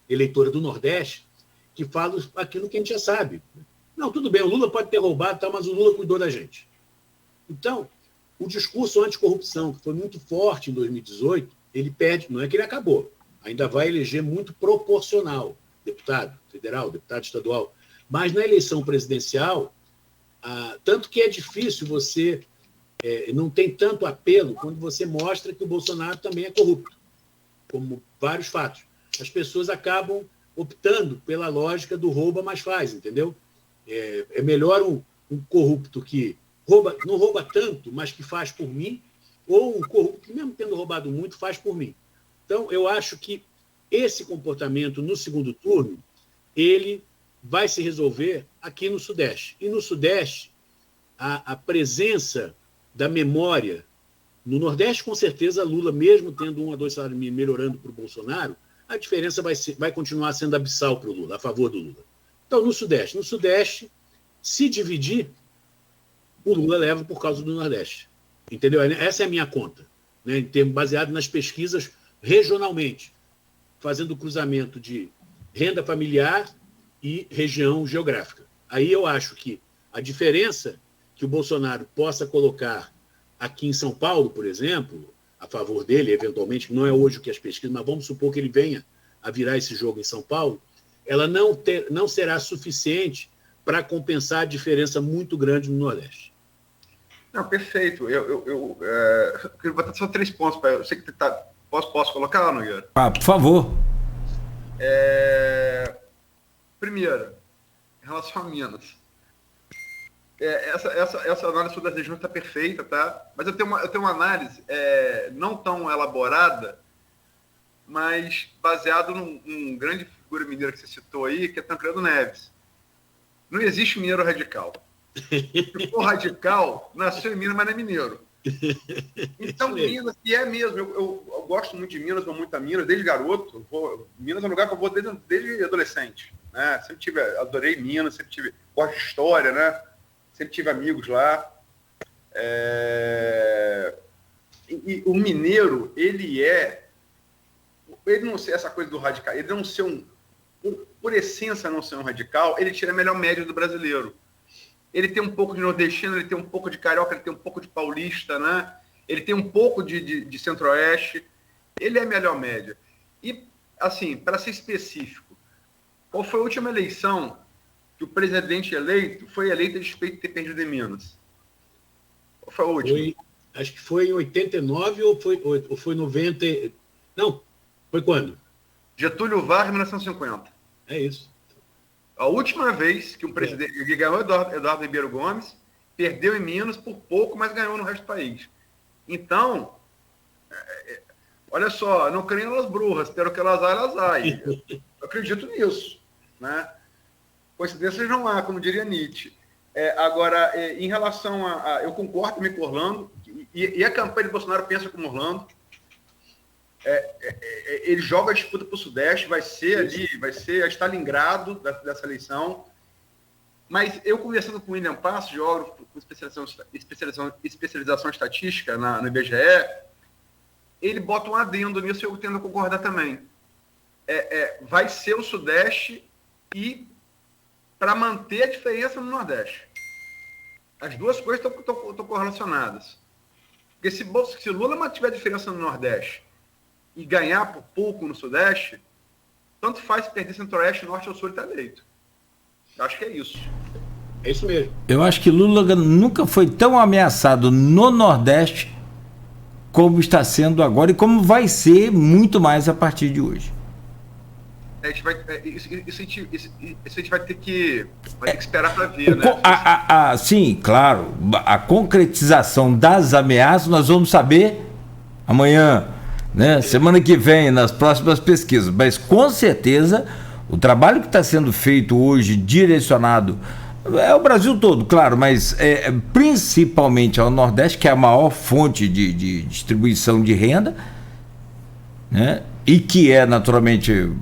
eleitora do Nordeste que fala aquilo que a gente já sabe. Não, tudo bem, o Lula pode ter roubado, mas o Lula cuidou da gente. Então, o discurso anticorrupção, que foi muito forte em 2018, ele perde, não é que ele acabou, ainda vai eleger muito proporcional, deputado federal, deputado estadual, mas na eleição presidencial, tanto que é difícil você, não tem tanto apelo quando você mostra que o Bolsonaro também é corrupto, como vários fatos. As pessoas acabam optando pela lógica do rouba, mas faz, entendeu? É melhor um corrupto que não rouba tanto, mas que faz por mim, ou um corrupto que, mesmo tendo roubado muito, faz por mim. Então, eu acho que esse comportamento no segundo turno, ele vai se resolver aqui no Sudeste. E no Sudeste, a presença da memória, no Nordeste, com certeza, Lula, mesmo tendo 1 a 2 salários mínimos melhorando para o Bolsonaro, a diferença vai continuar sendo abissal para o Lula, a favor do Lula. Então, no Sudeste, se dividir, o Lula leva por causa do Nordeste. Entendeu? Essa é a minha conta, né? Em termos baseado nas pesquisas regionalmente, fazendo o cruzamento de renda familiar e região geográfica. Aí eu acho que a diferença que o Bolsonaro possa colocar aqui em São Paulo, por exemplo, a favor dele, eventualmente, que não é hoje o que as pesquisas, mas vamos supor que ele venha a virar esse jogo em São Paulo, ela não será suficiente para compensar a diferença muito grande no Nordeste. Não, perfeito. Eu queria botar só 3 pontos para eu sei que posso colocar, Nogueira? Por favor. Primeiro, em relação a Minas. Essa análise das regiões está perfeita, tá? Mas eu tenho uma análise não tão elaborada, mas baseado num grande figura mineira que você citou aí, que é Tancredo Neves. Não existe mineiro radical. Se for radical, nasceu em Minas, mas não é mineiro. Então, Minas, e é mesmo, eu gosto muito de Minas, vou muito a Minas, desde garoto. Minas é um lugar que eu vou desde adolescente. Né? Adorei Minas, gosto de história, né? Sempre tive amigos lá. E o mineiro, ele não ser essa coisa do radical, ele não ser por essência não ser um radical, ele tira a melhor média do brasileiro. Ele tem um pouco de nordestino, ele tem um pouco de carioca, ele tem um pouco de paulista, né? Ele tem um pouco de centro-oeste. Ele é a melhor média. E, assim, para ser específico, qual foi a última eleição que o presidente eleito foi eleito a despeito de ter perdido em Minas? Qual foi a última? Acho que foi em 89 ou foi 90... Não, foi quando? Getúlio Vargas, 1950. É isso. A última vez que um presidente ganhou Eduardo Ribeiro Gomes, perdeu em Minas por pouco, mas ganhou no resto do país. Então, olha só, não creio nas brujas, espero que elas hajam. Eu acredito nisso. Né? coincidências não há, como diria Nietzsche. Agora, em relação eu concordo também com o Orlando, e a campanha de Bolsonaro pensa como Orlando. Ele joga a disputa para o Sudeste, vai ser a Stalingrado dessa eleição. Mas eu, conversando com o William Passos, geógrafo com especialização em estatística no IBGE, ele bota um adendo nisso e eu tendo a concordar também. Vai ser o Sudeste e para manter a diferença no Nordeste. As duas coisas estão correlacionadas. Porque se Lula mantiver a diferença no Nordeste e ganhar por pouco no Sudeste, tanto faz perder Centro-Oeste, Norte ou Sul, ele está eleito. Eu acho que é isso. É isso mesmo. Eu acho que Lula nunca foi tão ameaçado no Nordeste como está sendo agora e como vai ser muito mais a partir de hoje. Isso a gente vai ter que esperar para ver, né? Sim, claro. A concretização das ameaças nós vamos saber amanhã, né? Semana que vem, nas próximas pesquisas. Mas com certeza o trabalho que está sendo feito hoje, direcionado o Brasil todo, claro, mas principalmente ao Nordeste, que é a maior fonte de distribuição de renda, né? E que é naturalmente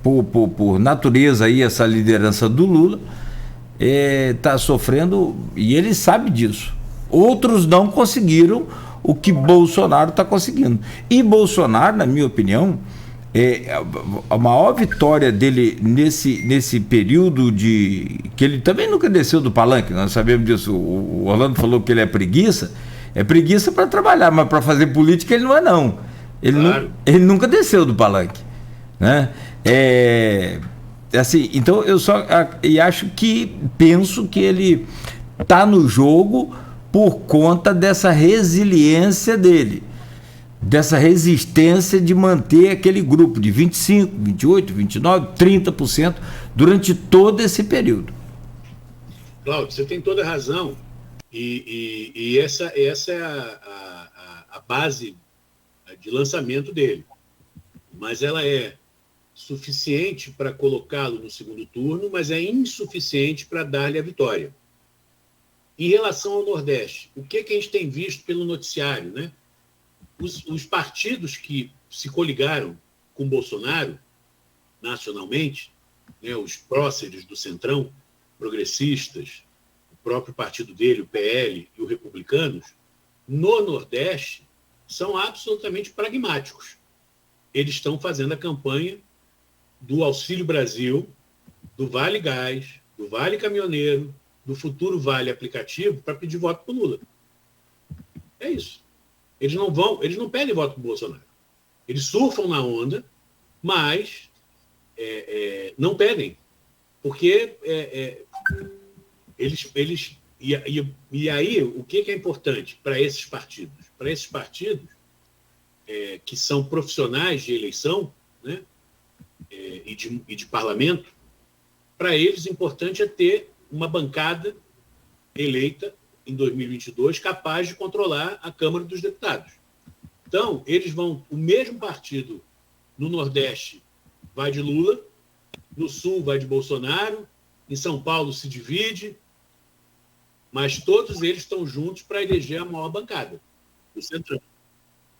por natureza aí essa liderança do Lula, está sofrendo, e ele sabe disso. Outros não conseguiram o que Bolsonaro está conseguindo. E Bolsonaro, na minha opinião, a maior vitória dele nesse período que ele também nunca desceu do palanque, nós sabemos disso. O Orlando falou que ele é preguiça para trabalhar, mas para fazer política ele não é, não. Ele nunca desceu do palanque, né? Assim, então eu penso que ele está no jogo por conta dessa resiliência dele, dessa resistência de manter aquele grupo de 25%, 28%, 29%, 30% durante todo esse período. Cláudio, você tem toda a razão, e essa é a base de lançamento dele, mas ela é suficiente para colocá-lo no segundo turno, mas é insuficiente para dar-lhe a vitória. Em relação ao Nordeste, o que a gente tem visto pelo noticiário, né? Os partidos que se coligaram com Bolsonaro nacionalmente, né, os próceres do Centrão, progressistas, o próprio partido dele, o PL e os Republicanos, no Nordeste, são absolutamente pragmáticos. Eles estão fazendo a campanha do Auxílio Brasil, do Vale Gás, do Vale Caminhoneiro, do futuro Vale Aplicativo, para pedir voto para o Lula. É isso. Eles não pedem voto para o Bolsonaro. Eles surfam na onda, mas não pedem. Porque eles e aí, o que é importante para esses partidos? Para esses partidos, que são profissionais de eleição, né, e de parlamento, para eles, o importante é ter uma bancada eleita em 2022 capaz de controlar a Câmara dos Deputados. Então, o mesmo partido no Nordeste vai de Lula, no Sul vai de Bolsonaro, em São Paulo se divide, mas todos eles estão juntos para eleger a maior bancada, o Centrão.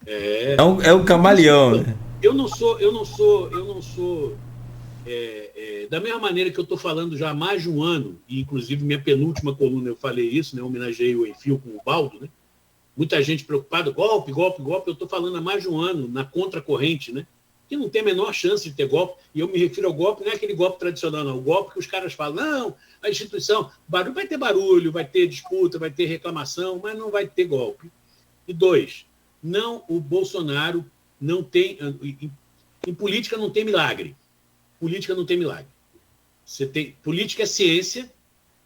É o camaleão, né? Eu não sou da mesma maneira que eu estou falando já há mais de um ano, e inclusive minha penúltima coluna eu falei isso, né, homenageei o Enfio com o Baldo, né? Muita gente preocupada, golpe, eu estou falando há mais de um ano, na contracorrente, né? Que não tem a menor chance de ter golpe, e eu me refiro ao golpe, não é aquele golpe tradicional, não, o golpe que os caras falam, não, a instituição, vai ter barulho, vai ter disputa, vai ter reclamação, mas não vai ter golpe. E 2, o Bolsonaro não tem, em política não tem milagre. Política não tem milagre. Política é ciência,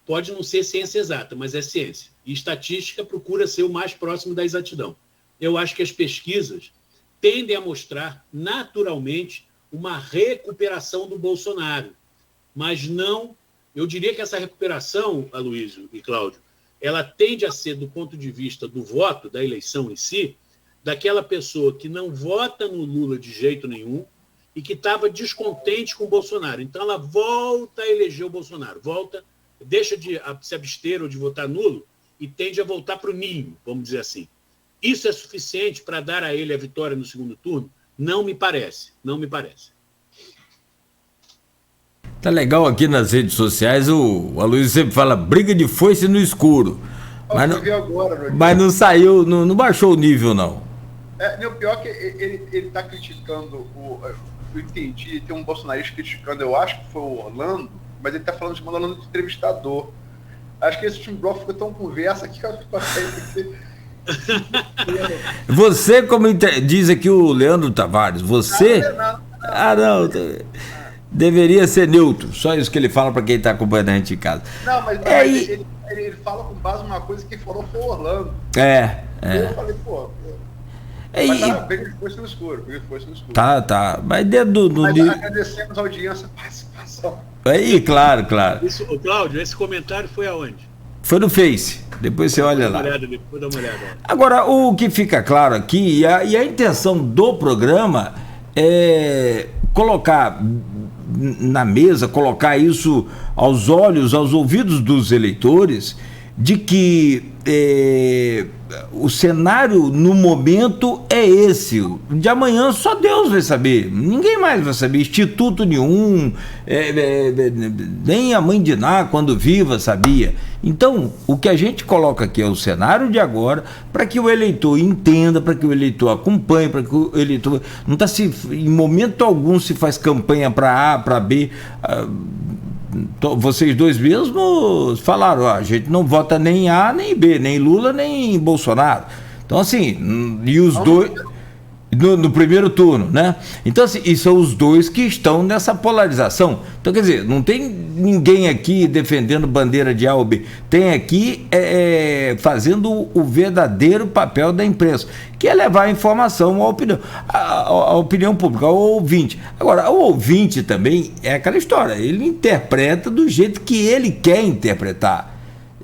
pode não ser ciência exata, mas é ciência. E estatística procura ser o mais próximo da exatidão. Eu acho que as pesquisas tendem a mostrar naturalmente uma recuperação do Bolsonaro, mas não, eu diria que essa recuperação, Aloysio e Cláudio, ela tende a ser, do ponto de vista do voto, da eleição em si, daquela pessoa que não vota no Lula de jeito nenhum, e que estava descontente com o Bolsonaro. Então, ela volta a eleger o Bolsonaro, deixa de se abster ou de votar nulo e tende a voltar para o ninho, vamos dizer assim. Isso é suficiente para dar a ele a vitória no segundo turno? Não me parece. Tá legal aqui nas redes sociais, o Aloysio sempre fala briga de foice no escuro. Mas não saiu, não baixou o nível, não. O pior é que ele tá criticando eu entendi, tem um bolsonarista criticando, eu acho que foi o Orlando, mas ele tá falando de Orlando de entrevistador. Acho que esse time bloco ficou tão conversa que eu Você, como diz aqui o Leandro Tavares, você... Não. Deveria ser neutro. Só isso que ele fala para quem está acompanhando a gente em casa. Não, mas ele fala com base numa coisa que falou foi o Orlando. Eu falei, pô... Briga de foice no escuro. Tá. Mas dentro do... agradecemos a audiência, a participação. Aí, claro. Cláudio, esse comentário foi aonde? Foi no Face. Depois você olha lá. Depois dá uma olhada. Agora, o que fica claro aqui, e a intenção do programa é colocar na mesa, colocar isso aos olhos, aos ouvidos dos eleitores, de que o cenário no momento é esse. De amanhã só Deus vai saber, ninguém mais vai saber, instituto nenhum, nem a mãe de Ná, quando viva, sabia. Então, o que a gente coloca aqui é o cenário de agora, para que o eleitor entenda, para que o eleitor acompanhe, para que o eleitor não está em momento algum se faz campanha para A, para B. Vocês dois mesmos falaram, a gente não vota nem A nem B, nem Lula nem Bolsonaro. Então, assim, e os dois no primeiro turno, né? Então, assim, e são os dois que estão nessa polarização. Então, quer dizer, não tem ninguém aqui defendendo bandeira de A ou B. Tem aqui fazendo o verdadeiro papel da imprensa, que é levar a informação, a opinião pública, ao ouvinte. Agora, o ouvinte também é aquela história, ele interpreta do jeito que ele quer interpretar.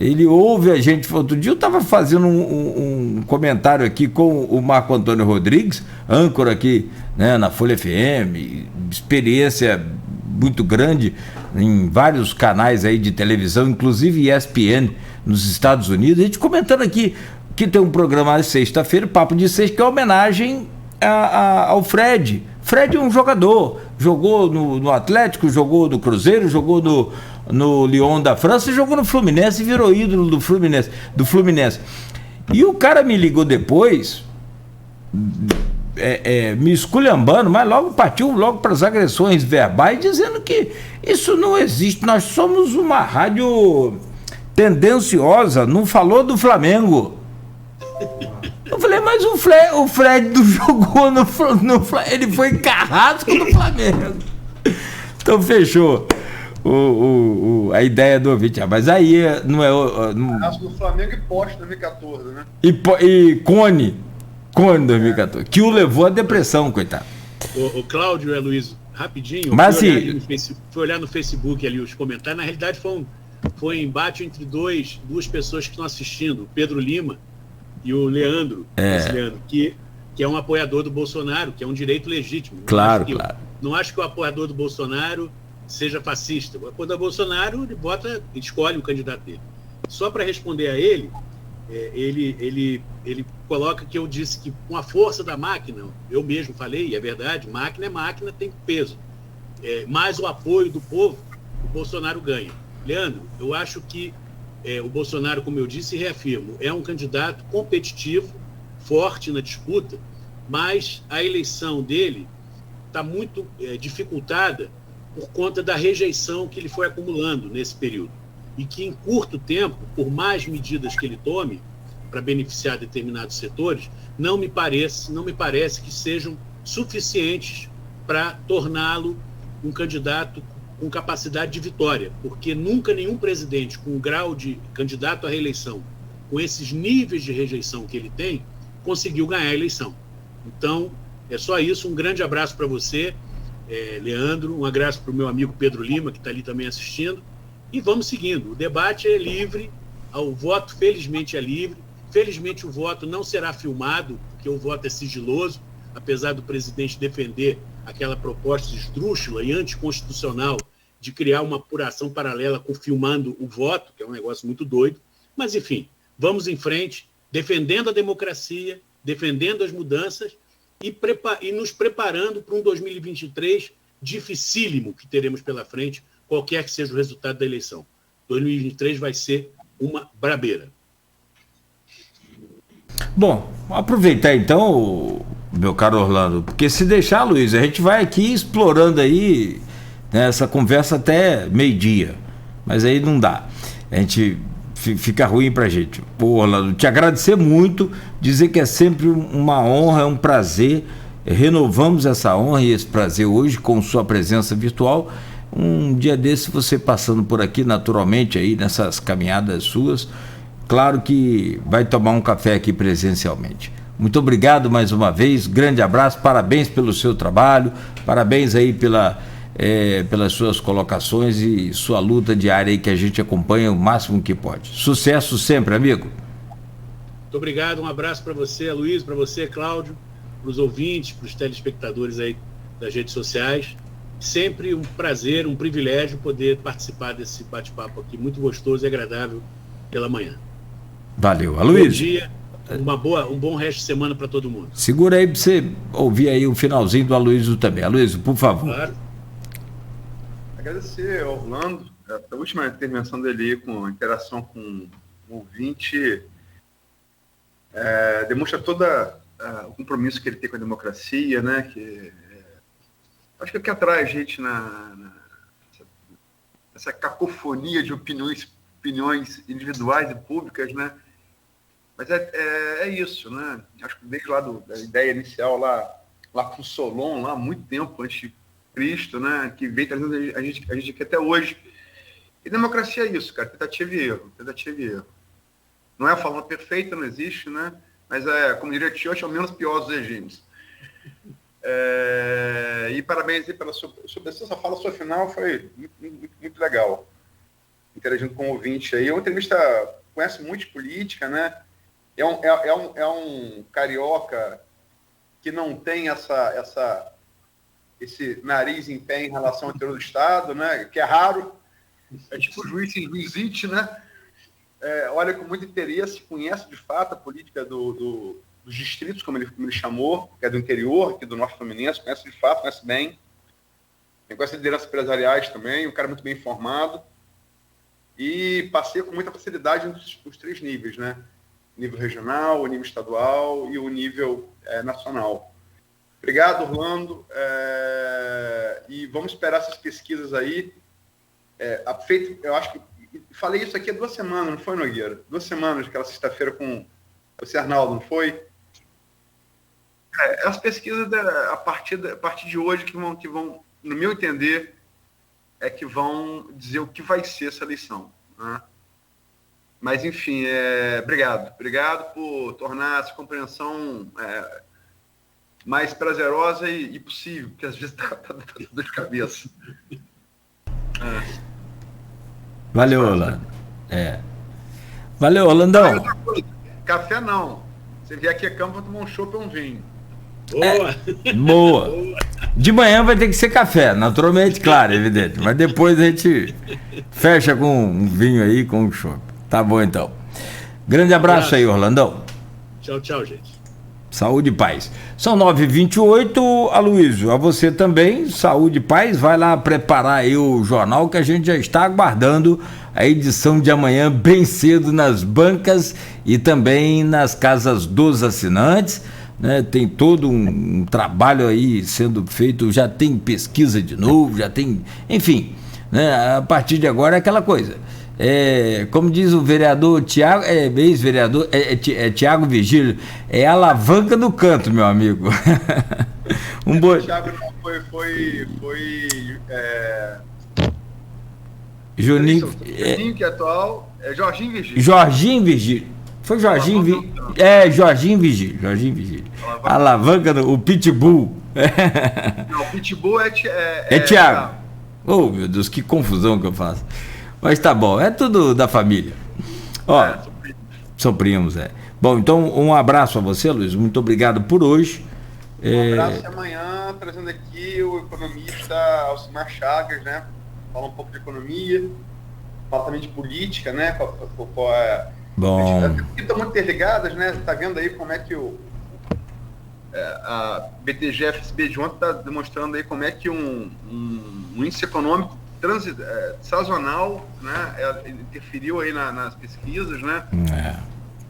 Ele ouve a gente. Outro dia eu estava fazendo um comentário aqui com o Marco Antônio Rodrigues, âncora aqui, né, na Folha FM, experiência muito grande em vários canais aí de televisão, inclusive ESPN nos Estados Unidos. A gente comentando aqui que tem um programa de sexta-feira, Papo de Sexta, que é homenagem ao Fred. Fred é um jogador, jogou no Atlético, jogou no Cruzeiro, jogou no Lyon da França, jogou no Fluminense e virou ídolo do Fluminense. E o cara me ligou depois, me esculhambando, mas partiu para as agressões verbais, dizendo que isso não existe, nós somos uma rádio tendenciosa, não falou do Flamengo. Eu falei, mas o Fred não jogou no Flamengo, ele foi carrasco do Flamengo. Então fechou a ideia do ouvinte. Mas aí não é... do Flamengo e Poste 2014, né? E Cone 2014, que o levou à depressão, coitado. O Cláudio e Aloysio, rapidinho, mas fui olhar no Facebook ali os comentários, na realidade foi um embate entre duas pessoas que estão assistindo, o Pedro Lima e o Leandro, que é um apoiador do Bolsonaro, que é um direito legítimo. Claro. Não acho que o apoiador do Bolsonaro seja fascista. O apoiador do Bolsonaro, ele escolhe o candidato dele. Só para responder a ele, ele coloca que eu disse que com a força da máquina, eu mesmo falei, e é verdade, máquina é máquina, tem peso. Mais o apoio do povo, o Bolsonaro ganha. Leandro, eu acho que o Bolsonaro, como eu disse e reafirmo, é um candidato competitivo, forte na disputa, mas a eleição dele está muito dificultada por conta da rejeição que ele foi acumulando nesse período. E que em curto tempo, por mais medidas que ele tome para beneficiar determinados setores, não me parece que sejam suficientes para torná-lo um candidato com capacidade de vitória, porque nunca nenhum presidente com o grau de candidato à reeleição, com esses níveis de rejeição que ele tem, conseguiu ganhar a eleição. Então, é só isso. Um grande abraço para você, Leandro, um abraço para o meu amigo Pedro Lima, que está ali também assistindo, e vamos seguindo. O debate é livre, o voto, felizmente, é livre. Felizmente, o voto não será filmado, porque o voto é sigiloso, apesar do presidente defender aquela proposta esdrúxula e anticonstitucional de criar uma apuração paralela com filmando o voto, que é um negócio muito doido. Mas, enfim, vamos em frente, defendendo a democracia, defendendo as mudanças e nos preparando para um 2023 dificílimo que teremos pela frente, qualquer que seja o resultado da eleição. 2023 vai ser uma brabeira. Bom, aproveitar então, meu caro Orlando, porque se deixar, Luiz, a gente vai aqui explorando aí, né, essa conversa até meio-dia, mas aí não dá. A gente fica ruim pra gente. Ô, Orlando, te agradecer muito, dizer que é sempre uma honra, é um prazer. Renovamos essa honra e esse prazer hoje com sua presença virtual. Um dia desse, você passando por aqui naturalmente aí nessas caminhadas suas, claro que vai tomar um café aqui presencialmente. Muito obrigado mais uma vez, grande abraço, parabéns pelo seu trabalho, parabéns aí pelas suas colocações e sua luta diária aí que a gente acompanha o máximo que pode. Sucesso sempre, amigo. Muito obrigado, um abraço para você, Luiz, para você, Cláudio, para os ouvintes, para os telespectadores aí das redes sociais. Sempre um prazer, um privilégio poder participar desse bate-papo aqui, muito gostoso e agradável pela manhã. Valeu, Aloysio. Bom dia, um bom resto de semana para todo mundo. Segura aí para você ouvir aí o finalzinho do Aloysio também. Aloysio, por favor. Claro. Agradecer ao Orlando, a última intervenção dele com a interação com o ouvinte, demonstra todo o compromisso que ele tem com a democracia, né? Acho que é o que atrai a gente nessa cacofonia de opiniões individuais e públicas, né? Mas é isso, né? Acho que desde lá da ideia inicial, lá com Solon, lá há muito tempo antes de Cristo, né? Que vem trazendo a gente aqui até hoje. E democracia é isso, cara, tentativa e erro. Não é a forma perfeita, não existe, né? Mas como diria Churchill, é o menos pior dos regimes. E parabéns aí pela sua fala, sua final foi muito legal. Interagindo com o ouvinte aí. É uma entrevista, conhece muito de política, né? É um carioca que não tem esse nariz em pé em relação ao interior do Estado, né? Que é raro. É tipo o Luizite, né? Olha com muito interesse, conhece de fato a política dos distritos, como ele chamou, que é do interior, aqui do Norte Fluminense, conhece de fato, conhece bem. Conhece lideranças empresariais também, um cara muito bem informado. E passei com muita facilidade nos 3 níveis, né? O nível regional, o nível estadual e o nível nacional. Obrigado, Orlando. E vamos esperar essas pesquisas aí. Eu acho que falei isso aqui há 2 semanas, não foi, Nogueira? 2 semanas, aquela sexta-feira com você, Arnaldo, não foi? As pesquisas a partir de hoje que vão, no meu entender, que vão dizer o que vai ser essa eleição, né? Mas, enfim, obrigado por tornar essa compreensão mais prazerosa e possível, porque às vezes tá dor de cabeça. Valeu, Orlando. Valeu, Orlandão. Café não. Você vier aqui a campo, vou tomar um chopp ou um vinho. Boa. De manhã vai ter que ser café, naturalmente, claro, evidente. Mas depois a gente fecha com um vinho aí, com um chopp. Tá bom, então. Grande abraço aí, Orlandão. Tchau, gente. Saúde e paz. São 9h28, Aloysio, a você também, saúde e paz. Vai lá preparar aí o jornal que a gente já está aguardando a edição de amanhã bem cedo nas bancas e também nas casas dos assinantes, né? Tem todo um trabalho aí sendo feito, já tem pesquisa de novo, já tem, enfim, né? A partir de agora é aquela coisa. Como diz o vereador Tiago, ex-vereador, Tiago Vigílio, é alavanca do canto, meu amigo. Tiago não foi Juninho que é atual, Jorginho Vigílio. Jorginho Vigílio. Foi Jorginho Vigílio. Jorginho Vigílio. Alavanca, o Pitbull. Não, o Pitbull é Tiago. Oh, meu Deus, que confusão que eu faço. Mas tá bom, é tudo da família. São primos, Bom, então um abraço a você, Luiz. Muito obrigado por hoje. Um abraço e amanhã trazendo aqui o economista Alcimar Chagas, né? Fala um pouco de economia, fala também de política, né? Bom. Estão muito interligadas, né? Tá vendo aí como é que a BTG FSB de ontem está demonstrando aí como é que um índice econômico sazonal, né? Interferiu aí nas pesquisas, né?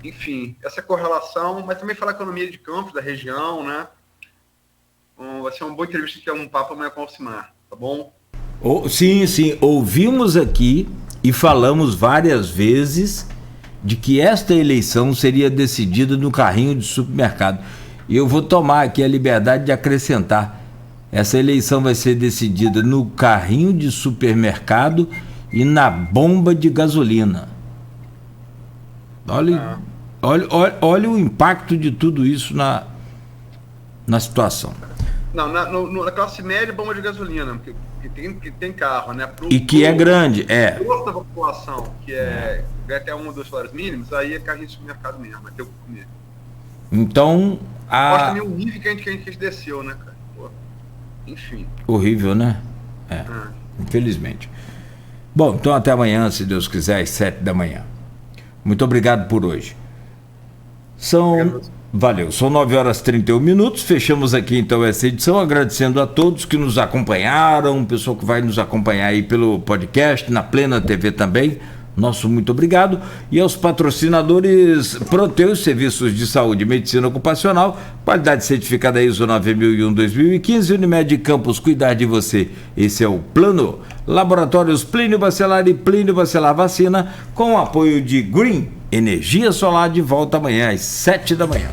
Enfim, essa correlação, mas também falar economia de campos da região, né? Vai ser uma boa entrevista que é um papo amanhã com o Alcimar, tá bom? Sim, ouvimos aqui e falamos várias vezes de que esta eleição seria decidida no carrinho de supermercado. E eu vou tomar aqui a liberdade de acrescentar: essa eleição vai ser decidida no carrinho de supermercado e na bomba de gasolina. Olha o impacto de tudo isso na situação. Não, na classe média, bomba de gasolina, que tem carro, né? Que é grande, Grosso da população, que ganha até 1 ou 2 salários mínimos, aí é carrinho de supermercado mesmo, vai ter o que comer. Então, mostra também o nível que a gente desceu, né, cara? Pô, enfim. Horrível, né? Infelizmente. Bom, então até amanhã, se Deus quiser, às 7 da manhã. Muito obrigado por hoje. Valeu, são 9h31. Fechamos aqui então essa edição, agradecendo a todos que nos acompanharam, o pessoal que vai nos acompanhar aí pelo podcast, na Plena TV também. Nosso muito obrigado. E aos patrocinadores Proteus, Serviços de Saúde e Medicina Ocupacional, qualidade certificada ISO 9001-2015, Unimed Campos, cuidar de você. Esse é o plano. Laboratórios Plínio Bacelar e Plínio Bacelar Vacina, com o apoio de Green Energia Solar, de volta amanhã às 7 da manhã.